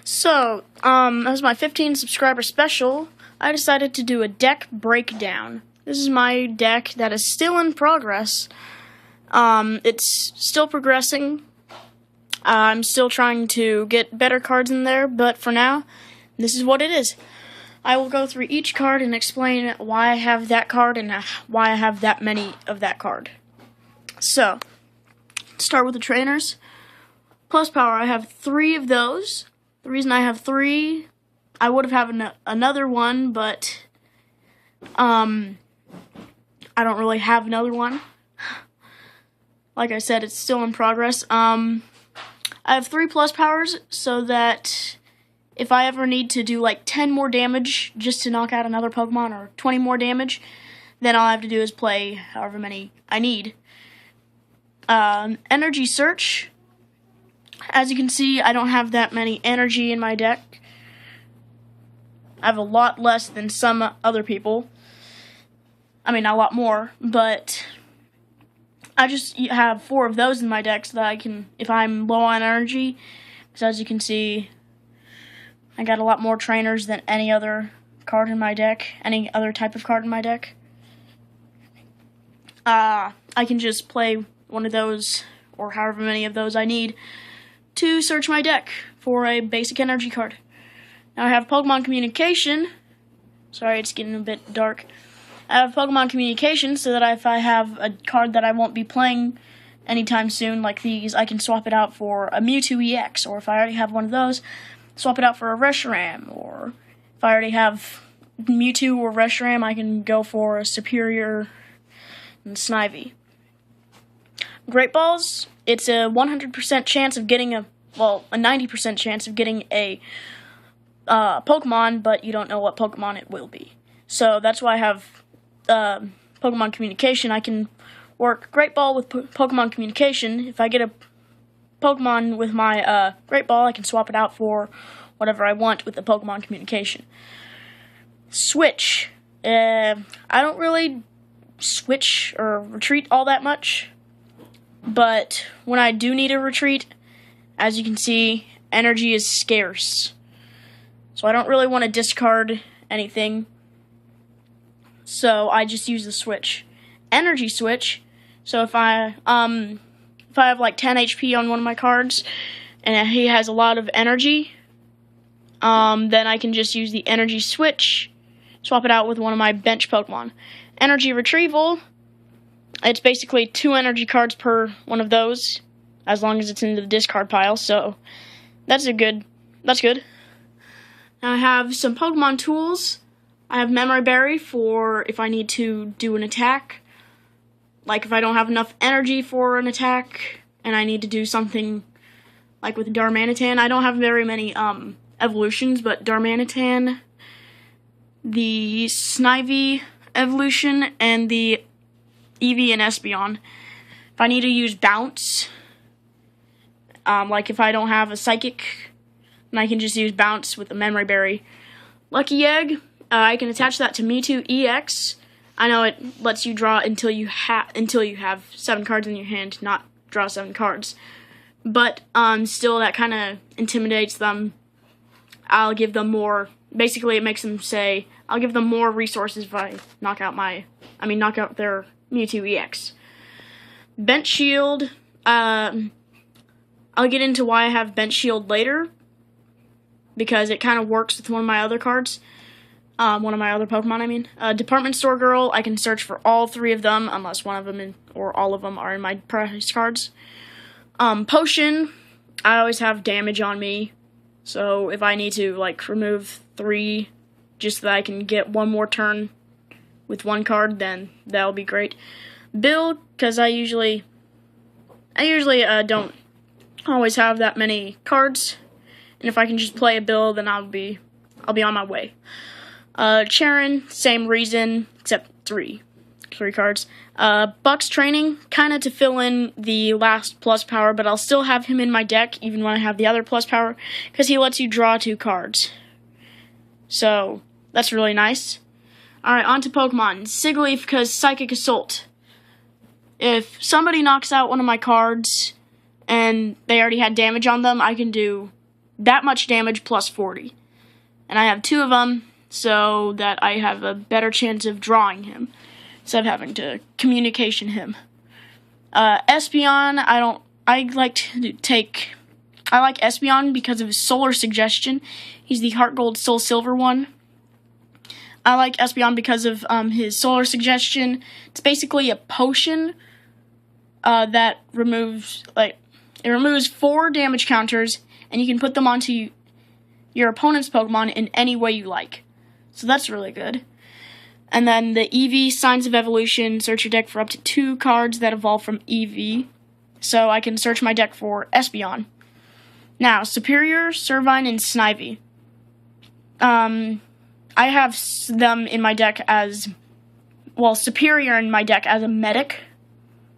So, as my 15 subscriber special, I decided to do a deck breakdown. This is my deck that is still in progress. It's still progressing. I'm still trying to get better cards in there, but for now, this is what it is. I will go through each card and explain why I have that card and why I have that many of that card. So, start with the trainers. Plus power, I have 3 of those. The reason I have 3, I would have another one, but I don't really have another one. Like I said, it's still in progress. I have 3 plus powers so that if I ever need to do like 10 more damage just to knock out another Pokemon, or 20 more damage, then all I have to do is play however many I need. Energy Search. As you can see, I don't have that many energy in my deck. I have a lot less than some other people. I mean, a lot more, but I just have 4 of those in my deck so that I can, if I'm low on energy, because as you can see, I got a lot more trainers than any other card in my deck, any other type of card in my deck. I can just play one of those, or however many of those I need, to search my deck for a basic energy card. Now I have Pokemon Communication. Sorry, it's getting a bit dark. I have Pokemon Communication so that if I have a card that I won't be playing anytime soon, like these, I can swap it out for a Mewtwo EX, or if I already have one of those, swap it out for a Reshiram, or if I already have Mewtwo or Reshiram, I can go for a Superior and Snivy. Great Balls, it's a 100% chance of getting a 90% chance of getting a Pokemon, but you don't know what Pokemon it will be. So that's why I have Pokemon Communication. I can work Great Ball with Pokemon Communication. If I get a Pokemon with my Great Ball, I can swap it out for whatever I want with the Pokemon Communication. Switch. I don't really switch or retreat all that much, but when I do need a retreat, as you can see, energy is scarce. So I don't really want to discard anything, so I just use the switch. Energy Switch. So if I have like 10 HP on one of my cards, and he has a lot of energy, then I can just use the Energy Switch, swap it out with one of my bench Pokemon. Energy Retrieval. It's basically 2 energy cards per one of those, as long as it's in the discard pile, so that's good. Now I have some Pokemon tools. I have Memory Berry for if I need to do an attack. Like if I don't have enough energy for an attack, and I need to do something like with Darmanitan. I don't have very many evolutions, but Darmanitan, the Snivy evolution, and the Eevee and Espeon. If I need to use Bounce, like if I don't have a Psychic, then I can just use Bounce with a Memory Berry. Lucky Egg, I can attach that to Mewtwo EX. I know it lets you draw until you have 7 cards in your hand, not draw 7 cards. But still, that kind of intimidates them. I'll give them more. Basically, it makes them say, I'll give them more resources if I knock out their Mewtwo EX. Bench Shield. I'll get into why I have Bench Shield later, because it kind of works with one of my other cards. One of my other Pokemon, I mean. Department Store Girl, I can search for all 3 of them, unless one of them or all of them are in my prize cards. Potion, I always have damage on me, so if I need to, like, remove 3 just so that I can get one more turn with 1 card, then that'll be great. Build, because I usually don't always have that many cards, and if I can just play a build, then I'll be on my way. Charon, same reason, except 3 cards. Buck's Training, kind of to fill in the last plus power, but I'll still have him in my deck even when I have the other plus power, because he lets you draw 2 cards. So that's really nice. Alright, on to Pokemon. Sigilyph, because Psychic Assault. If somebody knocks out one of my cards and they already had damage on them, I can do that much damage plus 40. And I have 2 of them, so that I have a better chance of drawing him instead of having to communication him. Espeon, I like Espeon because of his Solar Suggestion. He's the Heart Gold Soul Silver one. I like Espeon because of his Solar Suggestion. It's basically a potion that removes 4 damage counters, and you can put them onto your opponent's Pokemon in any way you like. So that's really good. And then the EV, Signs of Evolution, search your deck for up to 2 cards that evolve from EV. So I can search my deck for Espeon. Now, Superior, Servine, and Snivy. I have them in my deck as, Superior in my deck as a medic,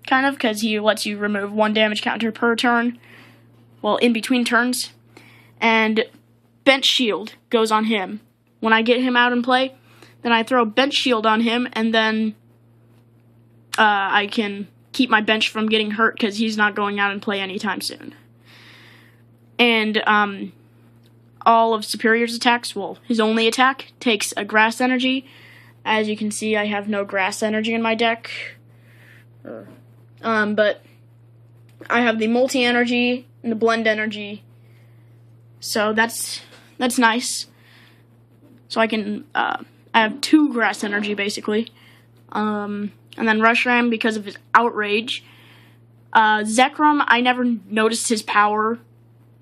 kind of, because he lets you remove 1 damage counter per turn, in between turns. And Bench Shield goes on him. When I get him out in play, then I throw Bench Shield on him, and then I can keep my bench from getting hurt because he's not going out and play anytime soon. And all of Superior's attacks, his only attack takes a Grass Energy. As you can see, I have no Grass Energy in my deck. But I have the Multi-Energy and the Blend Energy. So that's nice. So I can, I have 2 Grass Energy, basically. And then Reshiram because of his Outrage. Zekrom, I never noticed his power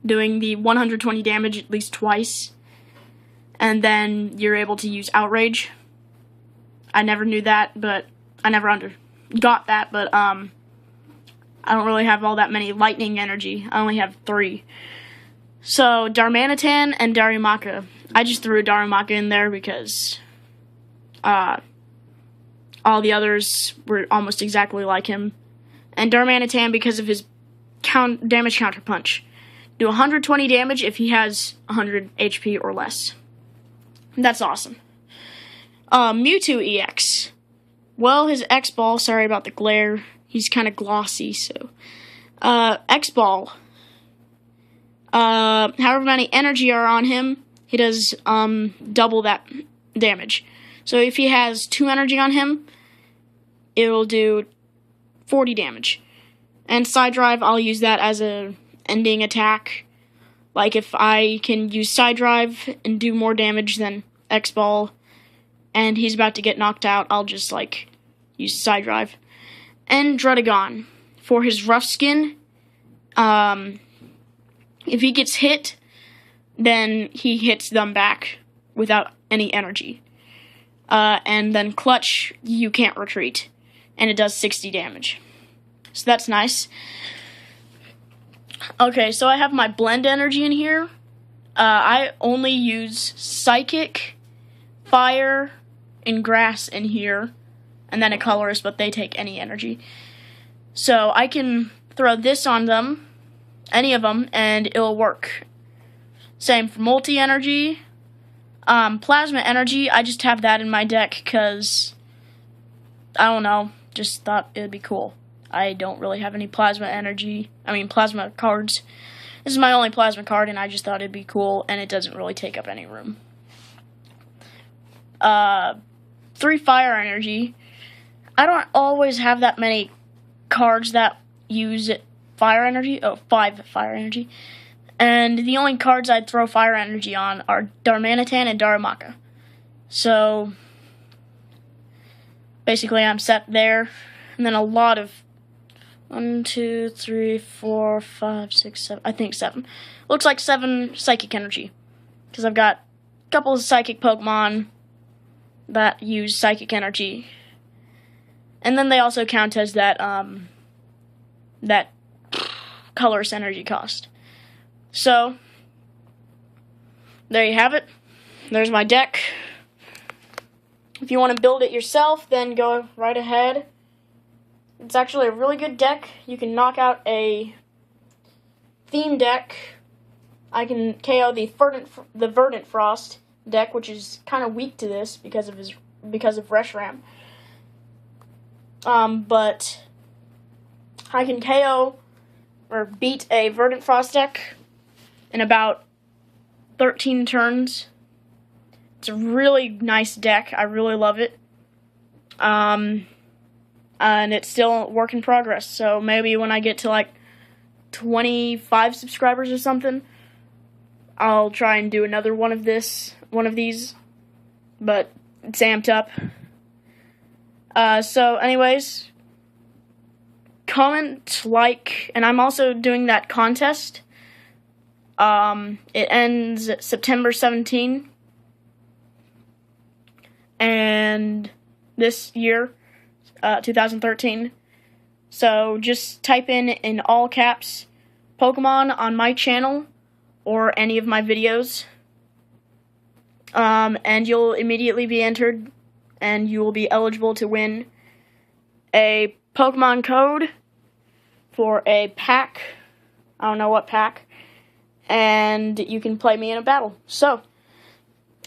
doing the 120 damage at least twice. And then you're able to use Outrage. I never knew that, but I never got that, but I don't really have all that many Lightning Energy. I only have 3. So, Darmanitan and Darumaka. I just threw Darumaka in there because all the others were almost exactly like him. And Darmanitan because of his damage counter punch. Do 120 damage if he has 100 HP or less. That's awesome. Mewtwo EX. His X-Ball, sorry about the glare. He's kind of glossy, so. X-Ball. However many energy are on him, he does double that damage. So if he has 2 energy on him, it will do 40 damage. And Side Drive, I'll use that as a ending attack. Like if I can use Side Drive and do more damage than X-Ball, and he's about to get knocked out, I'll just use Side Drive. And Druddigon, for his Rough Skin, if he gets hit, then he hits them back without any energy. And then Clutch, you can't retreat, and it does 60 damage. So that's nice. Okay, so I have my Blend Energy in here. I only use Psychic, Fire, and Grass in here, and then a Colorist, but they take any energy. So I can throw this on them, any of them, and it'll work. Same for Multi-Energy. Plasma Energy, I just have that in my deck because, I don't know, just thought it would be cool. I don't really have any plasma cards. This is my only plasma card, and I just thought it'd be cool, and it doesn't really take up any room. 3 Fire Energy. I don't always have that many cards that use Fire Energy. 5 Fire Energy. And the only cards I'd throw Fire Energy on are Darmanitan and Darumaka. So, basically I'm set there. And then a lot of 1, 2, 3, 4, 5, 6, 7. I think 7. Looks like 7 Psychic Energy. Because I've got a couple of Psychic Pokemon that use Psychic Energy. And then they also count as that Colorist Energy cost. So, there you have it. There's my deck. If you want to build it yourself, then go right ahead. It's actually a really good deck. You can knock out a theme deck. I can KO the Verdant Frost deck, which is kind of weak to this because of Reshiram. But I can KO or beat a Verdant Frost deck in about 13 turns. It's a really nice deck. I really love it. And it's still a work in progress. So maybe when I get to like 25 subscribers or something, I'll try and do another one of these. But it's amped up. So anyways, comment, like, and I'm also doing that contest. It ends September 17. And this year, 2013. So just type in all caps Pokemon on my channel or any of my videos. And you'll immediately be entered, and you will be eligible to win a Pokemon code for a pack. I don't know what pack. And you can play me in a battle. So,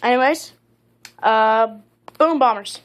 anyways, Boom Bombers.